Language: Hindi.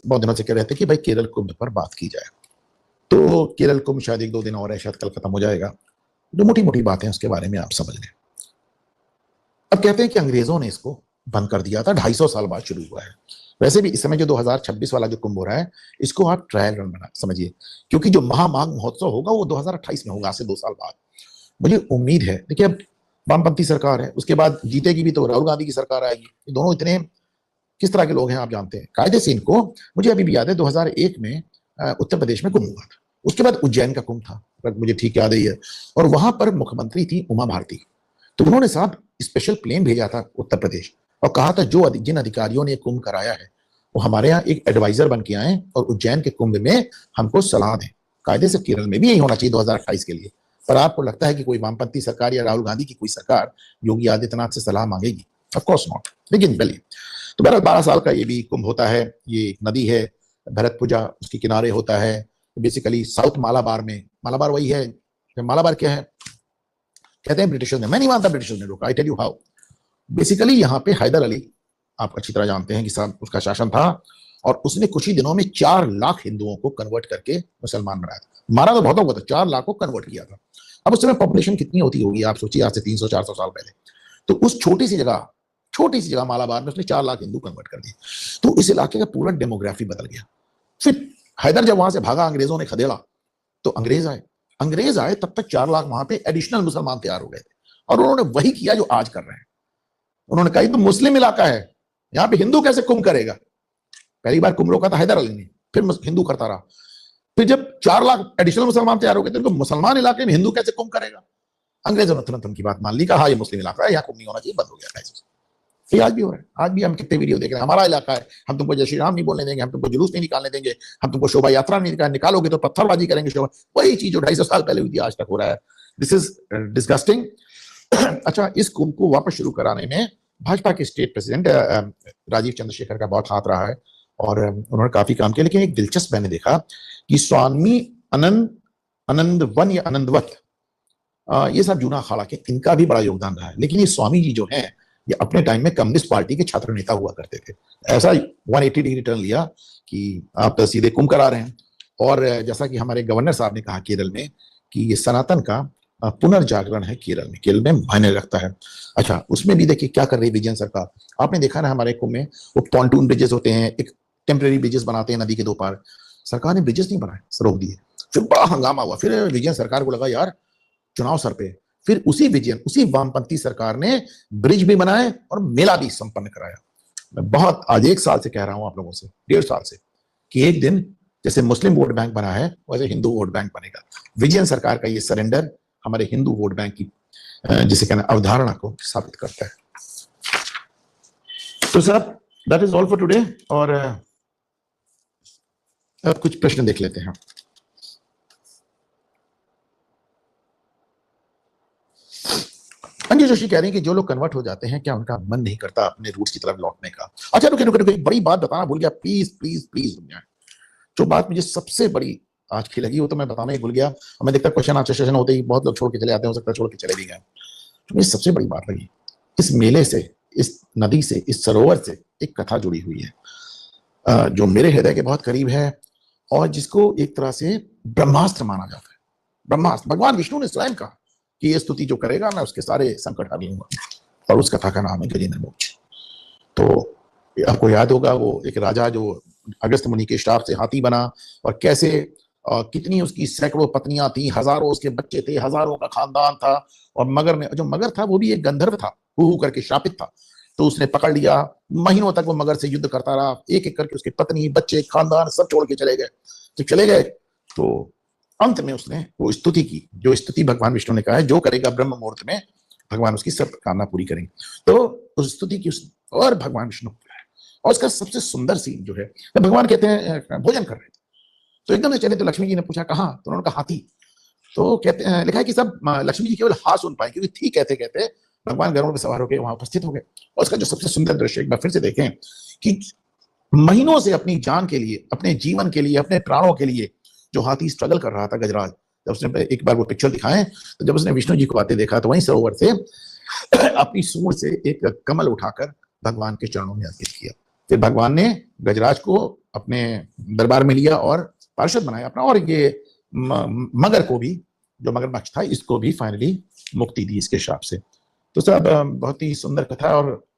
बहुत दिनों से कह रहे थे कि भाई केरल कुंभ पर बात की जाए। तो केरल कुंभ शायद 1-2 दिन और है, शायद कल खत्म हो जाएगा। जो मोटी मोटी बातें हैं उसके बारे में आप समझ लें। अब कहते हैं कि अंग्रेजों ने इसको बंद कर दिया था, 250 साल बाद शुरू हुआ है। वैसे भी इस समय जो 2026 वाला जो कुंभ हो रहा है, इसको आप ट्रायल रन बना समझिए, क्योंकि जो महामाघ महोत्सव होगा वो 2028 में होगा, आज से 2 साल बाद। मुझे उम्मीद है, देखिए अब वामपंथी सरकार है, उसके बाद जीतेगी भी तो राहुल गांधी की सरकार आएगी। ये दोनों इतने किस तरह के लोग हैं आप जानते हैं। कायदे से इनको, मुझे अभी भी याद है 2001 में उत्तर प्रदेश में कुंभ हुआ था, उसके बाद उज्जैन का कुंभ था, मुझे ठीक याद ही है। और वहां पर मुख्यमंत्री थी उमा भारती। तो उन्होंने साहब स्पेशल प्लेन भेजा था उत्तर प्रदेश और कहा था जो जिन अधिकारियों ने कुंभ कराया है वो हमारे यहाँ एक एडवाइजर बन के आए और उज्जैन के कुंभ में हमको सलाह दें। कायदे से केरल में भी यही होना चाहिए 2028 के लिए। पर आपको लगता है कि कोई वामपंथी सरकार या राहुल गांधी की कोई सरकार योगी आदित्यनाथ से सलाह मांगेगी? Of course not. लेकिन चलिए, तो 12 साल का ये भी कुंभ होता है। ये नदी है भरतपुजा, उसके किनारे होता है बेसिकली साउथ मालाबार में। मालाबार वही है, मालाबार क्या है कहते हैं ब्रिटिशर्स ने, मैं नहीं मानता ब्रिटिशर्स ने रोका। I tell you how. Basically यहाँ पे हैदर अली, आप अच्छी तरह जानते हैं कि साहब उसका शासन था और उसने कुछ ही दिनों में 4 लाख हिंदुओं को कन्वर्ट करके मुसलमान बनाया था। मारा तो बहुतों को था, 4 लाख को कन्वर्ट किया था। अब उस समय पॉपुलेशन कितनी होती होगी आप सोचिए, आज से 300-400 साल पहले। तो उस छोटी सी जगह मालाबार में उसने 4 लाख हिंदू कन्वर्ट कर दिए। तो इस इलाके का पूरा डेमोग्राफी बदल गया। फिर हैदर जब वहां से भागा, अंग्रेजों ने खदेड़ा, तो अंग्रेज आए तब तक 4 लाख वहां पे एडिशनल मुसलमान तैयार हो गए थे। और उन्होंने वही किया जो आज कर रहे हैं। उन्होंने कहा तो मुस्लिम इलाका है, यहाँ पे हिंदू कैसे कुंभ करेगा। पहली बार कुंभ रोका था हैदर अली ने, फिर हिंदू करता रहा। फिर जब 4 लाख एडिशनल मुसलमान तैयार हो गए तो मुसलमान इलाके में हिंदू कैसे कुंभ करेगा। अंग्रेजों ने तुरंत उनकी बात मान ली, कहा ये मुस्लिम इलाका है, यहाँ कुंभ नहीं होना चाहिए, बंद हो गया। ये आज भी हो रहा है। आज भी हम कितने वीडियो देख रहे हैं, हमारा इलाका है, हम तुमको जय श्री राम नहीं बोलने देंगे, हम तुमको जुलूस नहीं निकालने देंगे, हम तुमको शोभा यात्रा नहीं निकालोगे तो पत्थरबाजी करेंगे। शोभा, वही चीज जो 250 साल पहले हुई थी आज तक हो रहा है। This is disgusting. अच्छा, इस कुंभ को वापस शुरू कराने में भाजपा के स्टेट प्रेसिडेंट राजीव चंद्रशेखर का बहुत हाथ रहा है और उन्होंने काफी काम किया। लेकिन एक दिलचस्प मैंने देखा कि स्वामी आनंदवन या आनंदवत, ये सब जूना अखाड़ा के, इनका भी बड़ा योगदान रहा है। लेकिन ये स्वामी जी जो हैं, ये अपने टाइम में कम्युनिस्ट पार्टी के छात्र नेता हुआ करते थे। ऐसा 180 डिग्री टर्न लिया कि आप सीधे कुंभ करा रहे हैं। और जैसा कि हमारे गवर्नर साहब ने कहा केरल में कि ये सनातन का पुनर्जागरण है केरल में मायने रखता है। अच्छा, उसमें भी देखिए क्या कर रही है विजयन सरकार। आपने देखा ना हमारे कुंभ में वो पॉन्टून ब्रिजेस होते हैं, एक टेम्परेरी ब्रिजेस बनाते हैं नदी के 2 पार। सरकार ने ब्रिजेस नहीं बनाए, रोक दिए। फिर बड़ा हंगामा हुआ। फिर विजयन सरकार को लगा यार चुनाव सर पे। फिर उसी वामपंथी सरकार ने ब्रिज भी बनाए और मेला भी संपन्न कराया। मैं बहुत आज 1 साल से कह रहा हूं आप लोगों से, 1.5 साल से, कि एक दिन जैसे मुस्लिम वोट बैंक बना है वैसे हिंदू वोट बैंक बनेगा। विजयन सरकार का ये सरेंडर हमारे हिंदू वोट बैंक की जिसे कहना अवधारणा को साबित करता है। तो साहब that is all for today. और अब कुछ प्रश्न देख लेते हैं। अंजू जोशी कह रहे हैं कि जो लोग कन्वर्ट हो जाते हैं क्या उनका मन नहीं करता अपने रूट्स की तरफ लौटने का? अच्छा रुके, एक बड़ी बात बताना भूल गया, प्लीज प्लीज प्लीज। जो बात मुझे सबसे बड़ी आज की लगी वो तो मैं बताना ही भूल गया। मैं देखता क्वेश्चन आंसर सेशन होते ही बहुत लोग छोड़ के चले आते हैं, हो सकता है छोड़ के चले भी गए। तो मुझे सबसे बड़ी बात लगी, इस मेले से, इस नदी से, इस सरोवर से एक कथा जुड़ी हुई है जो मेरे हृदय के बहुत करीब है और जिसको एक तरह से ब्रह्मास्त्र माना जाता है। ब्रह्मास्त्र, भगवान विष्णु ने स्वयं कहा कि ये स्तुति जो करेगा मैं उसके सारे संकट हर लूंगा। और उस कथा का नाम है गजेंद्र मोक्ष। तो आपको याद होगा वो एक राजा जो अगस्त मुनि के श्राप से हाथी बना और कैसे कितनी उसकी सैकड़ों पत्नियां थी, हजारों उसके बच्चे थे, हजारों का खानदान था। और मगर ने, जो मगर था वो भी एक गंधर्व था, हु करके शापित था। तो उसने पकड़ लिया, महीनों तक वो मगर से युद्ध करता रहा। एक एक करके उसके पत्नी, बच्चे, खानदान सब छोड़ के चले गए। जब चले गए तो अंत में उसने वो स्तुति की, जो स्तुति भगवान विष्णु ने कहा है जो करेगा ब्रह्म मुहूर्त में भगवान उसकी सब कामना पूरी करेंगे। तो उस स्तुति की और भगवान विष्णु, और उसका सबसे सुंदर सीन जो है, भगवान कहते हैं भोजन कर रहे थे तो एकदम से चले, तो लक्ष्मी जी ने पूछा कहाँ, तो उन्होंने कहा हाथी। तो कहते हैं, लिखा है कि सब लक्ष्मी जी केवल हाँ सुन पाए, क्योंकि थी कहते कहते भगवान गरुड़ पे सवार होकर वहां उपस्थित हो गए। और उसका जो सबसे सुंदर दृश्य एक बार फिर से देखें कि महीनों से अपनी जान के लिए, अपने जीवन के लिए, अपने प्राणों के लिए जो हाथी स्ट्रगल कर रहा था गजराज, जब उसने एक बार वो पिक्चर दिखाएं तो जब उसने विष्णु जी को आते देखा तो वहीं सरोवर से अपनी सूंड से एक कमल उठाकर भगवान के चरणों में अर्पित किया। फिर भगवान ने गजराज को अपने दरबार में लिया और पार्षद बनाया अपना, और ये मगर को भी, जो मगरमच्छ था, इसको भी फाइनली मुक्ति दी इसके श्राप से। तो सब बहुत ही सुंदर कथा, और